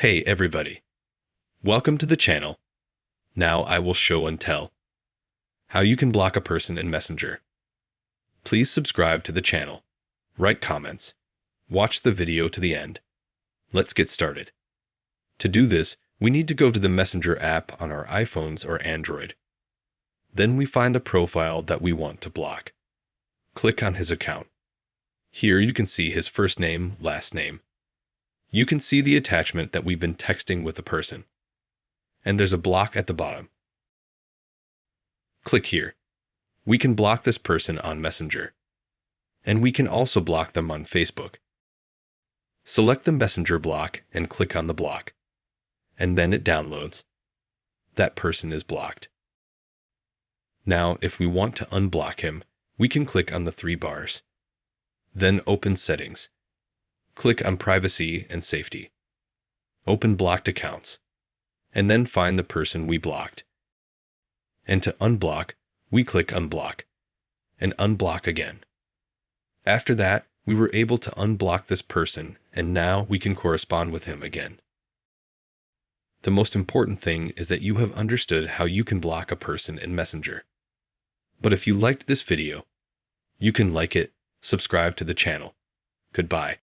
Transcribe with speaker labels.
Speaker 1: Hey everybody, welcome to the channel. Now I will show and tell how you can block a person in Messenger. Please subscribe to the channel, write comments, watch the video to the end. Let's get started. To do this, we need to go to the Messenger app on our iPhones or Android. Then we find the profile that we want to block. Click on his account. Here you can see his first name, last name. You can see the attachment that we've been texting with the person. And there's a block at the bottom. Click here. We can block this person on Messenger. And we can also block them on Facebook. Select the Messenger block and click on the block. And then it downloads. That person is blocked. Now, if we want to unblock him, we can click on the three bars. Then open Settings. Click on Privacy and Safety. Open Blocked Accounts. And then find the person we blocked. And to unblock, we click Unblock. And unblock again. After that, we were able to unblock this person, and now we can correspond with him again. The most important thing is that you have understood how you can block a person in Messenger. But if you liked this video, you can like it, subscribe to the channel. Goodbye.